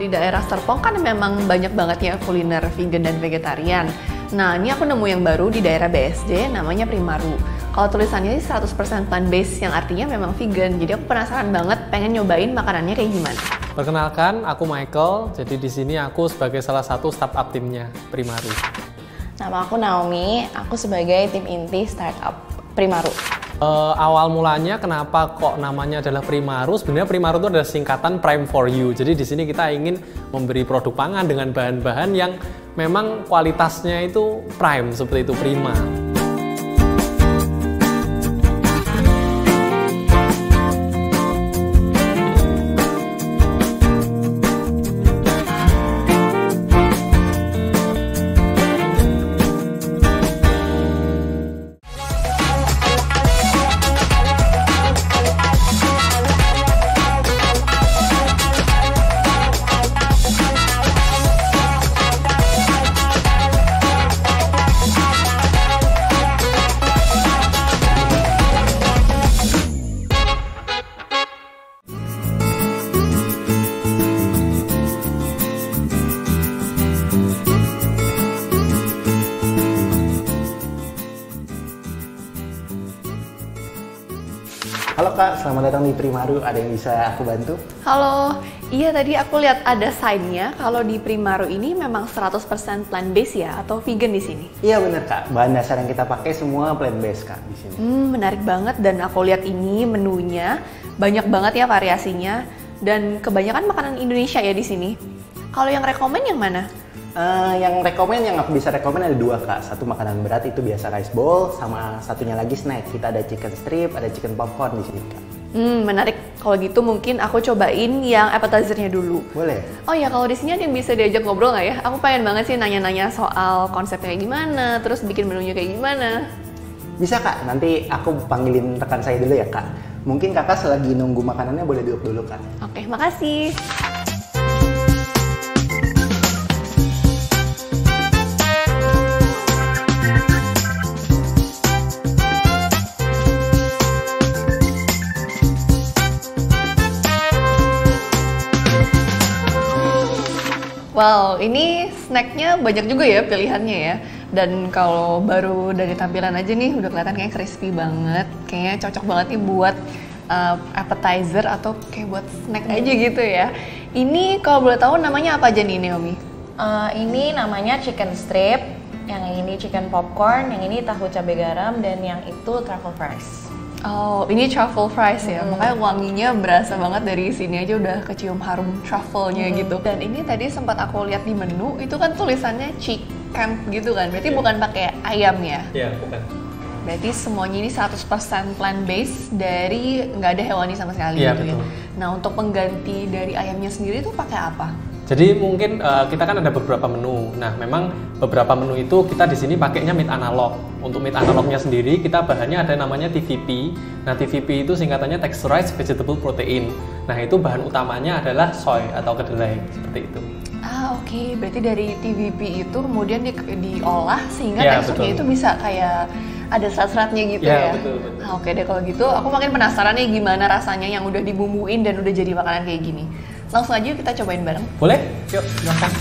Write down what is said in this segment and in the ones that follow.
di daerah Serpong kan memang banyak banget ya kuliner vegan dan vegetarian. Nah, ini aku nemu yang baru di daerah BSD namanya Primaru. Kalau tulisannya sih 100% plant-based yang artinya memang vegan. Jadi aku penasaran banget pengen nyobain makanannya kayak gimana. Perkenalkan, aku Michael. Jadi di sini aku sebagai salah satu startup timnya Primaru. Nama aku Naomi, aku sebagai tim inti startup Primaru. Awal mulanya kenapa kok namanya adalah Primaru? Sebenarnya Primaru itu adalah singkatan Prime for You. Jadi di sini kita ingin memberi produk pangan dengan bahan-bahan yang memang kualitasnya itu prime, seperti itu, prima. Halo Kak, selamat datang di Primaru. Ada yang bisa aku bantu? Halo, iya tadi aku lihat ada sign-nya kalau di Primaru ini memang 100% plant-based ya atau vegan di sini. Iya bener Kak, bahan dasar yang kita pakai semua plant-based Kak di sini. Menarik banget dan aku lihat ini menunya banyak banget ya variasinya dan kebanyakan makanan Indonesia ya di sini. Kalau yang rekomen yang mana? Yang aku bisa rekomen ada dua Kak. Satu makanan berat itu biasa rice bowl, sama satunya lagi snack. Kita ada chicken strip, ada chicken popcorn di sini Kak. Menarik. Kalau gitu mungkin aku cobain yang appetizer-nya dulu. Boleh. Oh ya, kalau di sini ada yang bisa diajak ngobrol nggak ya? Aku pengen banget sih nanya-nanya soal konsepnya kayak gimana, terus bikin menunya kayak gimana. Bisa Kak, nanti aku panggilin rekan saya dulu ya Kak. Mungkin Kakak selagi nunggu makanannya boleh duduk dulu Kak. Oke, makasih. Wow, ini snacknya banyak juga ya pilihannya ya. Dan kalau baru dari tampilan aja nih udah kelihatan kayak crispy banget. Kayaknya cocok banget nih buat appetizer atau kayak buat snack aja gitu ya. Ini kalau boleh tahu namanya apa aja nih Naomi? Ini namanya chicken strip, yang ini chicken popcorn, yang ini tahu cabai garam, dan yang itu truffle fries. Oh, ini truffle fries ya, makanya wanginya berasa banget dari sini aja udah kecium harum truffle-nya gitu. Dan ini tadi sempat aku lihat di menu, itu kan tulisannya chicken gitu kan, berarti bukan pakai ayam ya? Iya, bukan. Berarti semuanya ini 100% plant-based dari nggak ada hewani sama sekali gitu ya? Nah, untuk pengganti dari ayamnya sendiri tuh pakai apa? Jadi mungkin kita kan ada beberapa menu. Nah, memang beberapa menu itu kita di sini pakainya meat analog. Untuk meat analognya sendiri kita bahannya ada namanya TVP. Nah, TVP itu singkatannya texturized vegetable protein. Nah, itu bahan utamanya adalah soy atau kedelai seperti itu. Oke. Berarti dari TVP itu kemudian diolah sehingga Ya, teksturnya itu bisa kayak ada serat-seratnya gitu ya? Betul. Oke deh kalau gitu, aku makin penasaran nih gimana rasanya yang udah dibumbuin dan udah jadi makanan kayak gini. Langsung aja kita cobain bareng. Boleh? Yuk, silakan.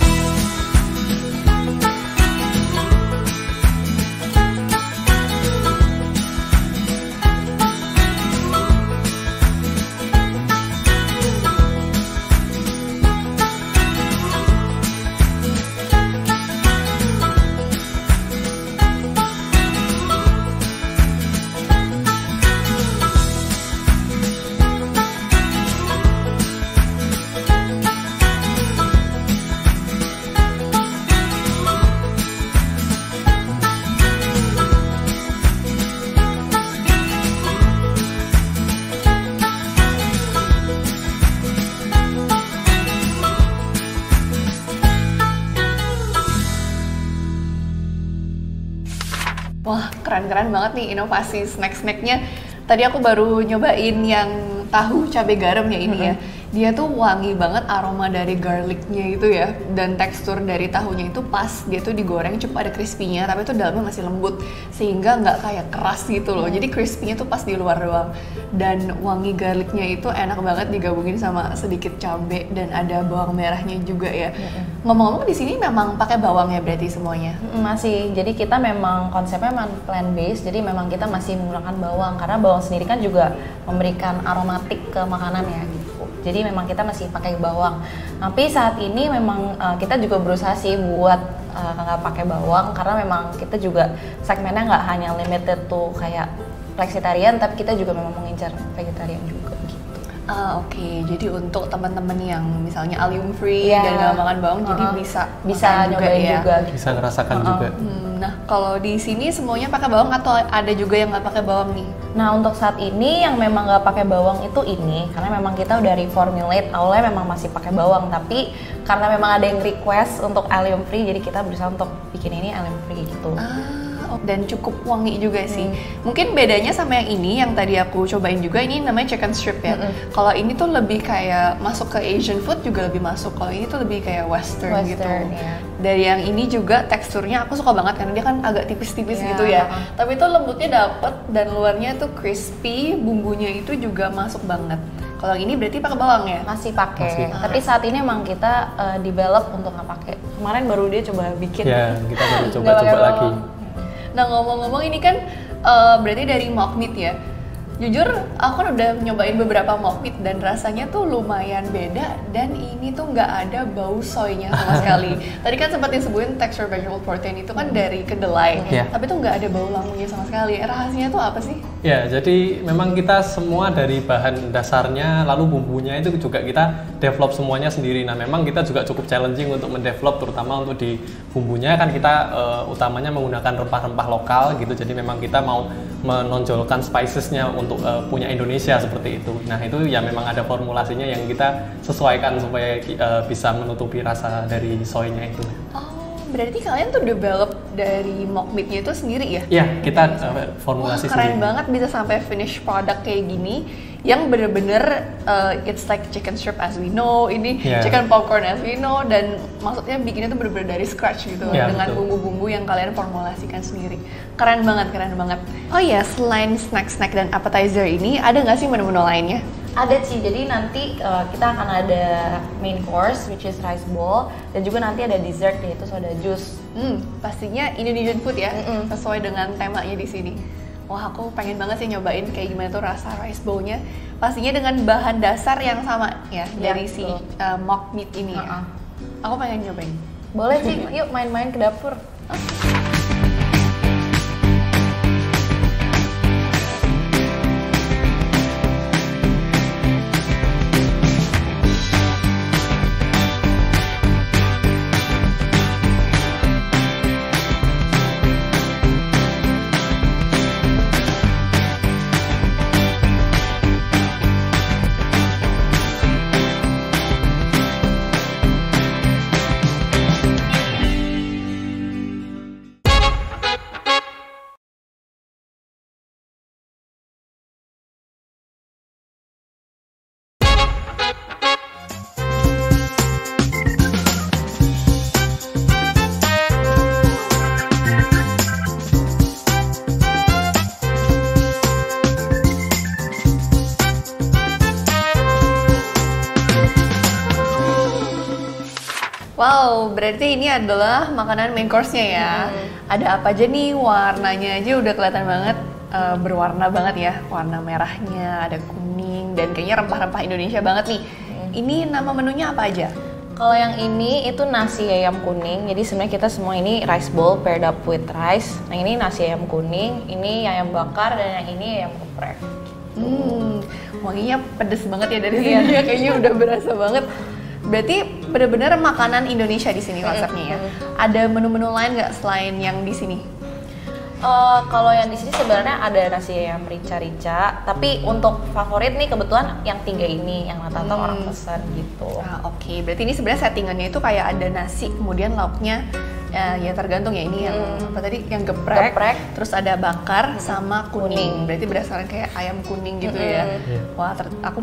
Wah, keren-keren banget nih inovasi snack-snacknya. Tadi aku baru nyobain yang tahu cabai garam ya ini ya. Dia tuh wangi banget, aroma dari garlicnya itu ya, dan tekstur dari tahunya itu pas. Dia tuh digoreng cukup ada crispy-nya, tapi itu dalamnya masih lembut sehingga nggak kayak keras gitu loh. Jadi crispy-nya tuh pas di luar doang. Dan wangi garlicnya itu enak banget digabungin sama sedikit cabai dan ada bawang merahnya juga ya. Ngomong-ngomong di sini memang pakai bawang ya berarti semuanya? Masih, jadi kita memang konsepnya memang plant based, jadi memang kita masih menggunakan bawang karena bawang sendiri kan juga memberikan aromatik ke makanan ya gitu. Jadi memang kita masih pakai bawang. Tapi saat ini memang kita juga berusaha sih buat nggak pakai bawang karena memang kita juga segmennya nggak hanya limited tuh kayak flexitarian, tapi kita juga memang mengincar vegetarian juga gitu. Oke. Jadi untuk teman-teman yang misalnya allium free Iya. dan nggak makan bawang, jadi bisa makan nyobain juga gitu. Bisa ngerasakan juga. Nah, kalau di sini semuanya pakai bawang atau ada juga yang nggak pakai bawang nih? Nah untuk saat ini yang memang nggak pakai bawang itu ini karena memang kita udah reformulate, awalnya memang masih pakai bawang tapi karena memang ada yang request untuk allium free jadi kita berusaha untuk bikin ini allium free gitu. Dan cukup wangi juga sih. Mungkin bedanya sama yang ini yang tadi aku cobain juga, ini namanya chicken strip ya. Kalau ini tuh lebih kayak masuk ke Asian food juga lebih masuk. Kalau ini tuh lebih kayak western gitu. Ya. Dari yang ini juga teksturnya aku suka banget karena dia kan agak tipis-tipis gitu ya. Tapi itu lembutnya dapet dan luarnya tuh crispy, bumbunya itu juga masuk banget. Kalau ini berarti pakai bawang ya? Masih pakai. Tapi saat ini emang kita develop untuk nggak pakai. Kemarin baru dia coba bikin. Ya, kita baru Nggak coba-coba pakai lagi. bawang. Nah ngomong-ngomong ini kan berarti dari mock meat ya. Jujur aku kan udah nyobain beberapa mock meat dan rasanya tuh lumayan beda dan ini tuh nggak ada bau soynya sama sekali. Tadi kan sempat disebutin texture vegetable protein itu kan dari kedelai, tapi tuh nggak ada bau lamunya sama sekali. Rahasianya tuh apa sih? Ya, jadi memang kita semua dari bahan dasarnya, lalu bumbunya itu juga kita develop semuanya sendiri. Nah, memang kita juga cukup challenging untuk mendevelop, terutama untuk di bumbunya kan kita utamanya menggunakan rempah-rempah lokal gitu. Jadi memang kita mau menonjolkan spicesnya untuk punya Indonesia seperti itu. Nah, itu ya memang ada formulasinya yang kita sesuaikan supaya bisa menutupi rasa dari soynya itu. Berarti kalian tuh develop dari mock meatnya itu sendiri ya? Iya, kita formulasi keren sendiri. banget bisa sampai finish product kayak gini yang bener-bener it's like chicken strip as we know, ini chicken popcorn as we know, dan maksudnya bikinnya tuh bener-bener dari scratch gitu dengan bumbu-bumbu yang kalian formulasikan sendiri. Keren banget, keren banget. Oh iya, selain snack-snack dan appetizer ini, ada nggak sih menu-menu lainnya? Ada sih, jadi nanti kita akan ada main course which is rice bowl dan juga nanti ada dessert yaitu soda juice. Pastinya Indonesian food ya, sesuai dengan temanya di sini. Wah, aku pengen banget sih nyobain kayak gimana tuh rasa rice bowl-nya. Pastinya dengan bahan dasar yang sama ya dari si mock meat ini ya. Aku pengen nyobain. Boleh sih, yuk main-main ke dapur. Wow, berarti ini adalah makanan main course-nya ya. Ada apa aja nih? Warnanya aja udah kelihatan banget, berwarna banget ya. Warna merahnya, ada kuning, dan kayaknya rempah-rempah Indonesia banget nih. Ini nama menunya apa aja? Kalau yang ini itu nasi ayam kuning. Jadi sebenarnya kita semua ini rice bowl paired up with rice. Nah ini nasi ayam kuning, ini ayam bakar, dan yang ini ayam geprek. Wanginya pedes banget ya dari sini ya, kayaknya udah berasa banget. Berarti benar-benar makanan Indonesia di sini konsepnya ya. Ada menu-menu lain nggak selain yang di sini? Kalau yang di sini sebenarnya ada nasi ayam rica-rica, tapi untuk favorit nih kebetulan yang 3 ini yang rata-rata orang pesan gitu. Oke, berarti ini sebenarnya settingannya itu kayak ada nasi, kemudian lauknya Ya tergantung ya, ini yang apa tadi, yang geprek, terus ada bakar sama kuning. Berarti berdasarkan kayak ayam kuning gitu ya. Wah, aku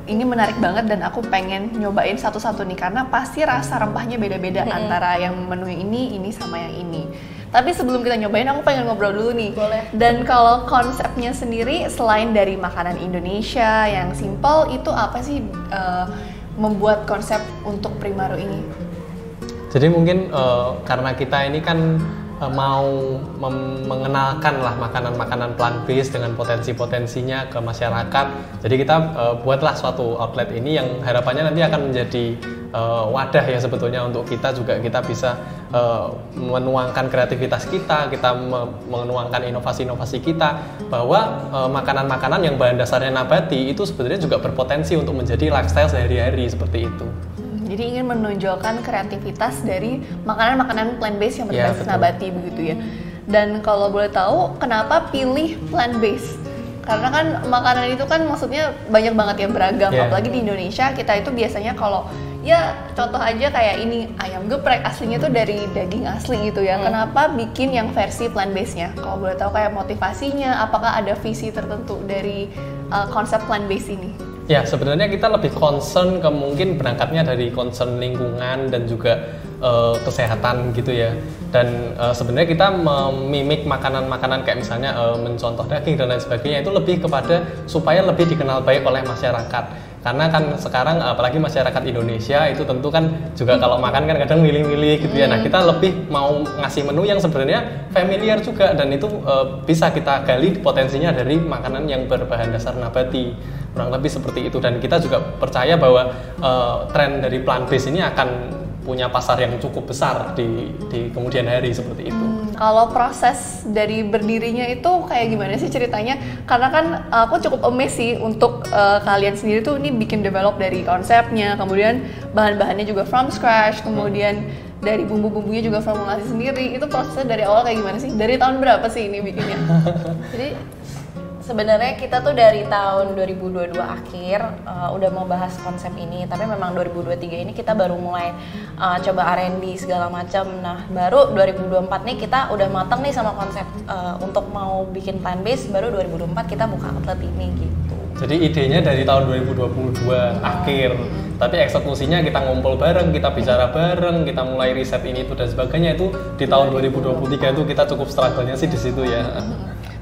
ini menarik banget dan aku pengen nyobain satu-satu nih karena pasti rasa rempahnya beda-beda antara yang menu ini sama yang ini. Tapi sebelum kita nyobain, aku pengen ngobrol dulu nih. Boleh. Dan kalau konsepnya sendiri selain dari makanan Indonesia yang simple, itu apa sih membuat konsep untuk Primaru ini? Jadi mungkin karena kita ini kan mau mengenalkan lah makanan-makanan plant-based dengan potensi-potensinya ke masyarakat. Jadi kita buatlah suatu outlet ini yang harapannya nanti akan menjadi wadah ya sebetulnya untuk kita juga, kita bisa menuangkan kreativitas kita menuangkan inovasi-inovasi kita, bahwa makanan-makanan yang bahan dasarnya nabati itu sebenarnya juga berpotensi untuk menjadi lifestyle sehari-hari seperti itu. Jadi ingin menonjolkan kreativitas dari makanan-makanan plant-based yang berbasis nabati begitu ya. Dan kalau boleh tahu, kenapa pilih plant-based? Karena kan makanan itu kan maksudnya banyak banget ya, beragam. Apalagi di Indonesia, kita itu biasanya kalau ya contoh aja kayak ini, ayam geprek aslinya tuh dari daging asli gitu ya. Kenapa bikin yang versi plant-based-nya? Kalau boleh tahu kayak motivasinya, apakah ada visi tertentu dari konsep plant-based ini? Ya, sebenarnya kita lebih concern ke mungkin berangkatnya dari concern lingkungan dan juga kesehatan gitu ya. Dan sebenarnya kita memimik makanan-makanan kayak misalnya mencontoh daging dan lain sebagainya itu lebih kepada supaya lebih dikenal baik oleh masyarakat. Karena kan sekarang apalagi masyarakat Indonesia itu tentu kan juga kalau makan kan kadang milih-milih gitu ya. Nah, kita lebih mau ngasih menu yang sebenarnya familiar juga, dan itu bisa kita gali potensinya dari makanan yang berbahan dasar nabati. Kurang lebih seperti itu, dan kita juga percaya bahwa tren dari plant-based ini akan punya pasar yang cukup besar di kemudian hari seperti itu. Kalau proses dari berdirinya itu kayak gimana sih ceritanya? Karena kan aku cukup amazed sih untuk kalian sendiri tuh ini bikin develop dari konsepnya, kemudian bahan-bahannya juga from scratch, kemudian dari bumbu-bumbunya juga formulasi sendiri. Itu prosesnya dari awal kayak gimana sih? Dari tahun berapa sih ini bikinnya? Jadi sebenarnya kita tuh dari tahun 2022 akhir udah mau bahas konsep ini, tapi memang 2023 ini kita baru mulai coba R&D segala macam. Nah, baru 2024 nih kita udah matang nih sama konsep untuk mau bikin plant based, baru 2024 kita buka outlet ini gitu. Jadi idenya dari tahun 2022 akhir, tapi eksekusinya kita ngumpul bareng, kita bicara bareng, kita mulai riset ini itu dan sebagainya, itu di tahun 2023 itu kita cukup struggle-nya sih di situ ya.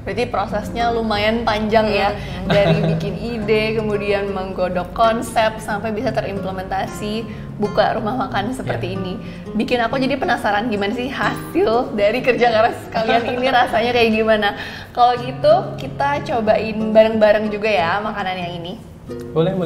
Berarti prosesnya lumayan panjang ya, dari bikin ide, kemudian menggodok konsep, sampai bisa terimplementasi buka rumah makan seperti ini. Bikin aku jadi penasaran gimana sih hasil dari kerja keras kalian ini, rasanya kayak gimana. Kalau gitu kita cobain bareng-bareng juga ya makanan yang ini. Boleh.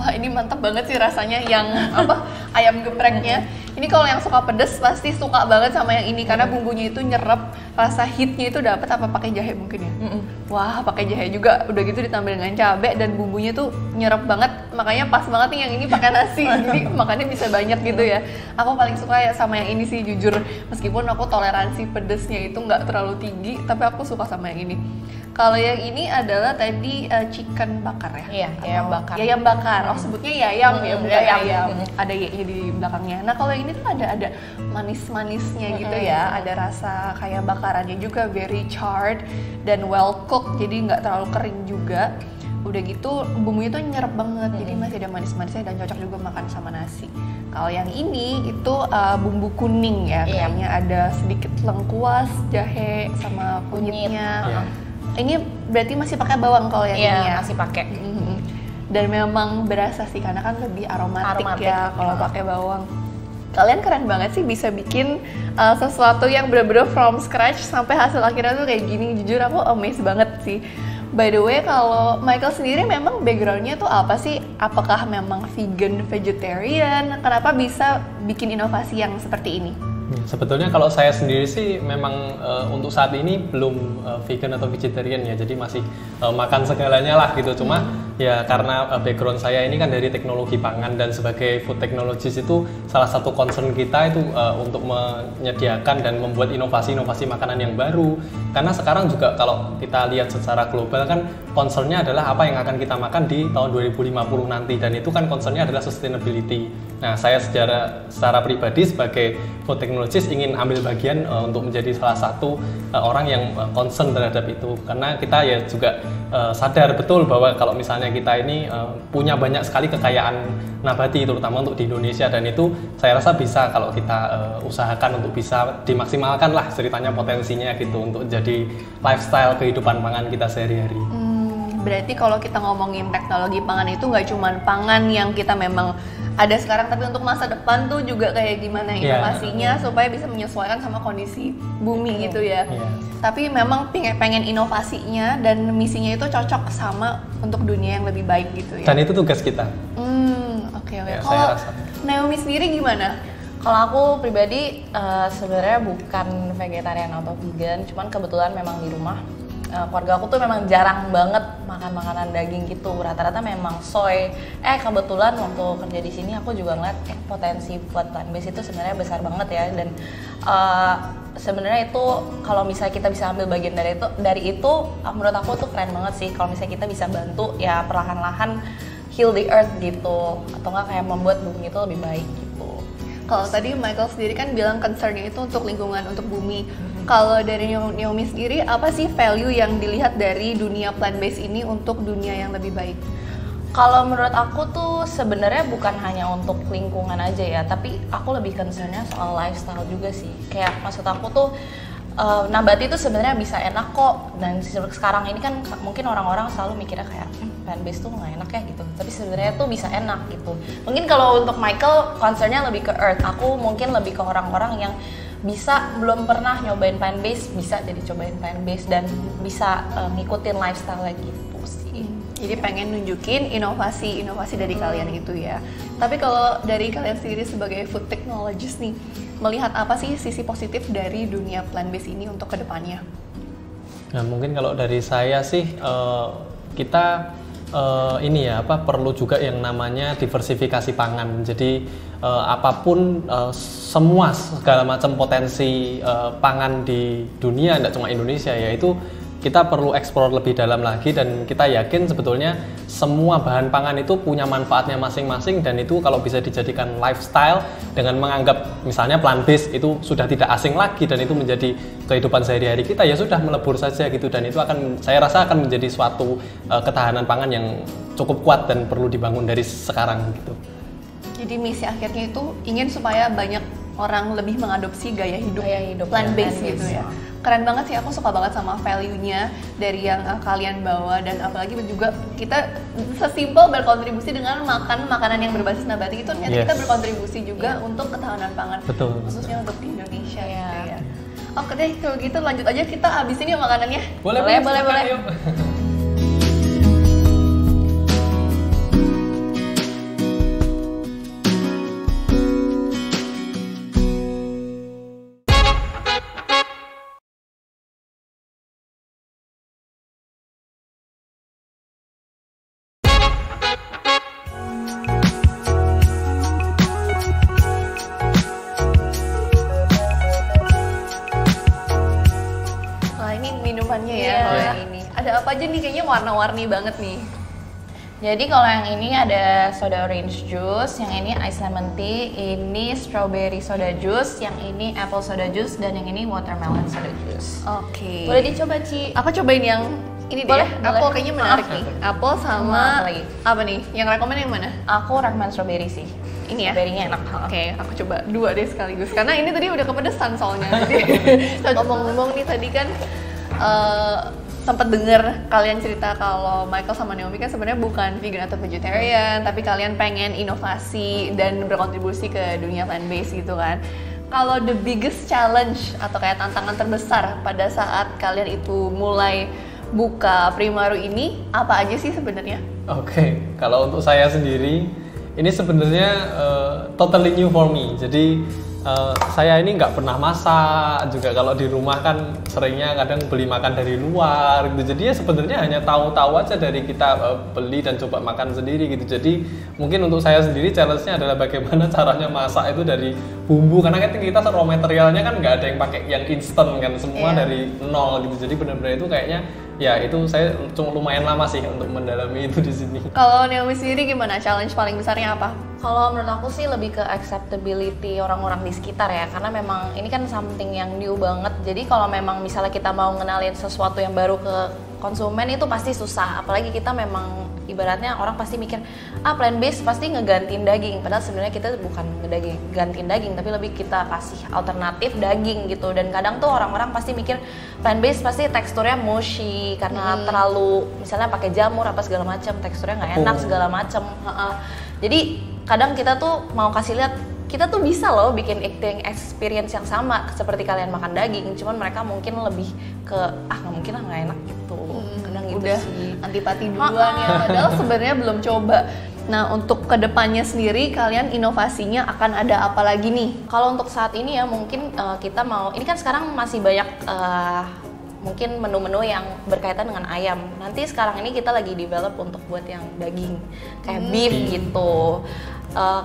Wah, ini mantap banget sih rasanya yang ayam gepreknya. Ini kalau yang suka pedes pasti suka banget sama yang ini karena bumbunya itu nyerap, rasa hitnya itu dapat. Apa pakai jahe mungkin ya? Wah, pakai jahe juga. Udah gitu ditambah dengan cabai dan bumbunya tuh nyerap banget. Makanya pas banget nih yang ini pakai nasi. Jadi makannya bisa banyak gitu ya. Aku paling suka ya sama yang ini sih, jujur. Meskipun aku toleransi pedesnya itu nggak terlalu tinggi, tapi aku suka sama yang ini. Kalau yang ini adalah tadi chicken bakar ya? Iya, ayam bakar. Ayam bakar. Oh, sebutnya yayam ya, bukan ayam. Ada y-nya di belakangnya. Nah, kalau yang ini tuh ada manis-manisnya gitu ya. Ada rasa kayak bakarannya juga very charred dan well cooked, jadi nggak terlalu kering juga. Udah gitu bumbunya tuh nyerap banget, jadi masih ada manis-manisnya dan cocok juga makan sama nasi. Kalau yang ini itu bumbu kuning ya, kayaknya ada sedikit lengkuas, jahe sama kunyitnya. Ini berarti masih pakai bawang kalau yang ini ya? Masih pakai. Dan memang berasa sih karena kan lebih aromatik. Ya kalau pakai bawang. Kalian keren banget sih bisa bikin sesuatu yang bener-bener from scratch sampai hasil akhirnya tuh kayak gini. Jujur aku amazed banget sih. By the way, kalau Michael sendiri memang backgroundnya tuh apa sih? Apakah memang vegan, vegetarian? Kenapa bisa bikin inovasi yang seperti ini? Sebetulnya kalau saya sendiri sih memang untuk saat ini belum vegan atau vegetarian ya, jadi masih makan segalanya lah gitu. Cuma ya karena background saya ini kan dari teknologi pangan dan sebagai food technologist itu salah satu concern kita itu untuk menyediakan dan membuat inovasi-inovasi makanan yang baru. Karena sekarang juga kalau kita lihat secara global kan concernnya adalah apa yang akan kita makan di tahun 2050 nanti, dan itu kan concernnya adalah sustainability. Nah, saya secara pribadi sebagai food technologist ingin ambil bagian untuk menjadi salah satu orang yang concern terhadap itu, karena kita ya juga sadar betul bahwa kalau misalnya kita ini punya banyak sekali kekayaan nabati terutama untuk di Indonesia, dan itu saya rasa bisa kalau kita usahakan untuk bisa dimaksimalkan lah ceritanya potensinya gitu untuk jadi lifestyle kehidupan pangan kita sehari-hari. Berarti kalau kita ngomongin teknologi pangan itu nggak cuma pangan yang kita memang ada sekarang, tapi untuk masa depan tuh juga kayak gimana inovasinya supaya bisa menyesuaikan sama kondisi bumi gitu ya. Tapi memang pengen inovasinya dan misinya itu cocok sama untuk dunia yang lebih baik gitu ya. Dan itu tugas kita. Oke. Ya, Kalau Naomi sendiri gimana? Kalau aku pribadi sebenarnya bukan vegetarian atau vegan, cuman kebetulan memang di rumah keluarga aku tuh memang jarang banget makan makanan daging gitu. Rata-rata memang soy. Kebetulan waktu kerja di sini aku juga ngeliat potensi buat plant based itu sebenarnya besar banget ya, dan sebenarnya itu kalau misalnya kita bisa ambil bagian dari itu menurut aku tuh keren banget sih kalau misalnya kita bisa bantu ya perlahan-lahan heal the earth gitu, atau nggak kayak membuat bumi itu lebih baik gitu. Kalau tadi Michael sendiri kan bilang concernnya itu untuk lingkungan, untuk bumi. Kalau dari Naomi sendiri, apa sih value yang dilihat dari dunia plant-based ini untuk dunia yang lebih baik? Kalau menurut aku tuh sebenarnya bukan hanya untuk lingkungan aja ya, tapi aku lebih concernnya soal lifestyle juga sih. Kayak maksud aku tuh nabati itu sebenarnya bisa enak kok, dan sekarang ini kan mungkin orang-orang selalu mikirnya kayak plant-based tuh nggak enak ya gitu, tapi sebenarnya tuh bisa enak gitu. Mungkin kalau untuk Michael concernnya lebih ke earth, aku mungkin lebih ke orang-orang yang bisa belum pernah nyobain plant-based, bisa jadi cobain plant-based dan bisa ngikutin lifestyle gitu sih. Jadi pengen nunjukin inovasi dari kalian gitu ya. Tapi kalau dari kalian sendiri sebagai food technologist nih, melihat apa sih sisi positif dari dunia plant-based ini untuk kedepannya? Nah, mungkin kalau dari saya sih kita perlu juga yang namanya diversifikasi pangan. Jadi apapun semua segala macam potensi pangan di dunia, tidak cuma Indonesia ya, itu kita perlu eksplor lebih dalam lagi, dan kita yakin sebetulnya semua bahan pangan itu punya manfaatnya masing-masing, dan itu kalau bisa dijadikan lifestyle dengan menganggap misalnya plant based itu sudah tidak asing lagi dan itu menjadi kehidupan sehari-hari kita, ya sudah melebur saja gitu, dan itu saya rasa akan menjadi suatu ketahanan pangan yang cukup kuat dan perlu dibangun dari sekarang gitu. Jadi misi akhirnya itu ingin supaya banyak orang lebih mengadopsi gaya hidup plant based gitu ya. Keren banget sih, aku suka banget sama value-nya dari yang kalian bawa, dan apalagi juga kita sesimpel berkontribusi dengan makan makanan yang berbasis nabati itu ternyata kita berkontribusi juga untuk ketahanan pangan. Betul. Khususnya untuk di Indonesia gitu ya. Oke deh, kalau gitu lanjut aja kita habisin yuk makanannya. Boleh. Ada apa aja nih, kayaknya warna-warni banget nih. Jadi kalau yang ini ada soda orange juice, yang ini ice lemon tea, ini strawberry soda juice, yang ini apple soda juice, dan yang ini watermelon soda juice. Oke. Boleh dicoba, Ci? Aku cobain yang ini deh. Apple kayaknya menarik nih. Apple sama apa nih? Yang rekomen yang mana? Aku rekomen strawberry sih. Ini ya? Strawberry-nya enak. Oke, aku coba dua deh sekaligus. Karena ini tadi udah kepedesan soalnya. Jadi ngomong-ngomong nih tadi kan sempat denger kalian cerita kalau Michael sama Naomi kan sebenarnya bukan vegan atau vegetarian, tapi kalian pengen inovasi dan berkontribusi ke dunia plant-based gitu kan. Kalau the biggest challenge atau kayak tantangan terbesar pada saat kalian itu mulai buka Primaru ini apa aja sih sebenarnya? Oke, kalau untuk saya sendiri ini sebenarnya totally new for me. Jadi saya ini nggak pernah masak juga, kalau di rumah kan seringnya kadang beli makan dari luar gitu. Jadi ya sebenarnya hanya tahu-tahu aja dari kita beli dan coba makan sendiri gitu. Jadi mungkin untuk saya sendiri challenge-nya adalah bagaimana caranya masak itu dari bumbu, karena kan kita raw materialnya kan nggak ada yang pakai yang instan kan, semua dari nol gitu. Jadi benar-benar itu kayaknya ya itu saya cuma lumayan lama sih untuk mendalami itu di sini. Kalau Naomi sendiri gimana? Challenge paling besarnya apa? Kalau menurut aku sih lebih ke acceptability orang-orang di sekitar ya, karena memang ini kan something yang new banget. Jadi kalau memang misalnya kita mau ngenalin sesuatu yang baru ke konsumen itu pasti susah, apalagi kita memang ibaratnya orang pasti mikir plant based pasti ngegantiin daging, padahal sebenarnya kita bukan gantiin daging, tapi lebih kita kasih alternatif daging gitu. Dan kadang tuh orang-orang pasti mikir plant based pasti teksturnya mushy karena terlalu misalnya pakai jamur apa segala macam, teksturnya nggak enak segala macam. Jadi kadang kita tuh mau kasih lihat kita tuh bisa loh bikin eating experience yang sama seperti kalian makan daging, cuman mereka mungkin lebih ke nggak mungkin lah, nggak enak gitu. Kadang gitu Udah sih. antipati duluan ya, padahal sebenarnya belum coba. Nah, untuk kedepannya sendiri kalian inovasinya akan ada apa lagi nih? Kalau untuk saat ini ya mungkin kita mau, ini kan sekarang masih banyak mungkin menu-menu yang berkaitan dengan ayam. Nanti sekarang ini kita lagi develop untuk buat yang daging kayak beef gitu.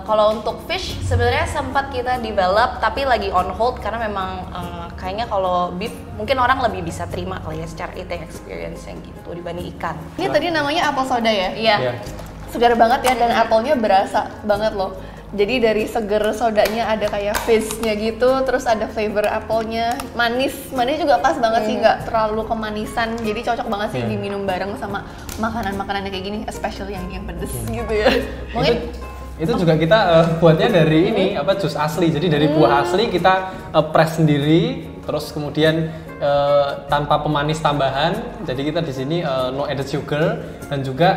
Kalau untuk fish sebenarnya sempat kita develop tapi lagi on hold karena memang kayaknya kalau beef mungkin orang lebih bisa terima kali ya secara eating experience yang gitu dibanding ikan. Ini tadi namanya apple soda ya? Iya. Segar banget ya, dan apelnya berasa banget loh. Jadi dari seger sodanya ada kayak fizz-nya gitu, terus ada flavor apelnya, manis juga pas banget sih, nggak terlalu kemanisan, jadi cocok banget sih diminum bareng sama makanan-makanan kayak gini, especially yang pedes gitu ya. Mungkin itu juga kita buatnya dari ini jus asli, jadi dari buah asli kita press sendiri, terus kemudian tanpa pemanis tambahan, jadi kita di sini no added sugar, dan juga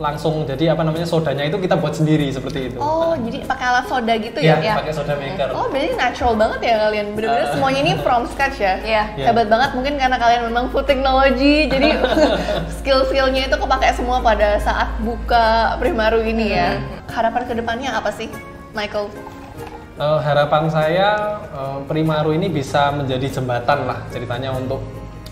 langsung jadi sodanya itu kita buat sendiri seperti itu. Oh, jadi pakai alat soda gitu ya? Iya, pakai soda maker. Oh, berarti natural banget ya kalian, bener-bener semuanya ini from scratch ya? Iya. Hebat banget, mungkin karena kalian memang food technology, jadi skill-skillnya itu kepake semua pada saat buka Primaru ini ya. Harapan kedepannya apa sih, Michael? Harapan saya Primaru ini bisa menjadi jembatan lah ceritanya untuk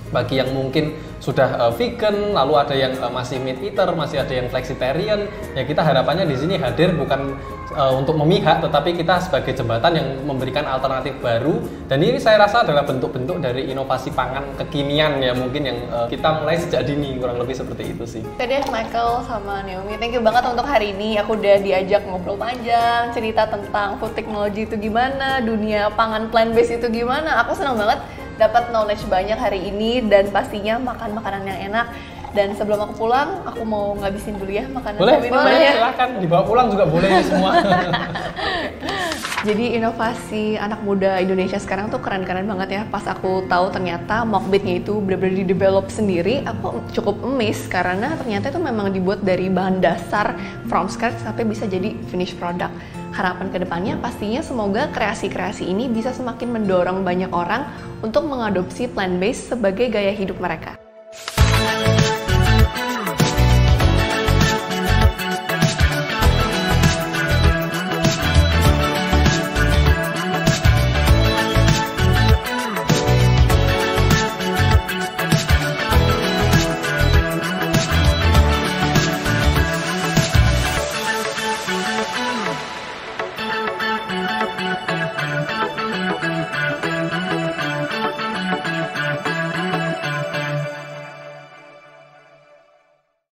bagi yang mungkin sudah vegan, lalu ada yang masih meat eater, masih ada yang flexitarian. Ya kita harapannya di sini hadir bukan untuk memihak, tetapi kita sebagai jembatan yang memberikan alternatif baru. Dan ini saya rasa adalah bentuk-bentuk dari inovasi pangan kekinian ya, mungkin yang kita mulai sejak dini, kurang lebih seperti itu sih. Oke deh Michael sama Naomi, thank you banget untuk hari ini. Aku udah diajak ngobrol panjang, cerita tentang food technology itu gimana, dunia pangan plant based itu gimana. Aku senang banget dapat knowledge banyak hari ini, dan pastinya makan makanan yang enak. Dan sebelum aku pulang, aku mau ngabisin dulu ya makanan. Boleh, silahkan dibawa pulang juga boleh semua. Jadi inovasi anak muda Indonesia sekarang tuh keren-keren banget ya. Pas aku tahu ternyata mockbaitnya itu benar-benar di-develop sendiri, aku cukup amazed karena ternyata itu memang dibuat dari bahan dasar from scratch sampai bisa jadi finished product. Harapan kedepannya pastinya semoga kreasi-kreasi ini bisa semakin mendorong banyak orang untuk mengadopsi plant-based sebagai gaya hidup mereka.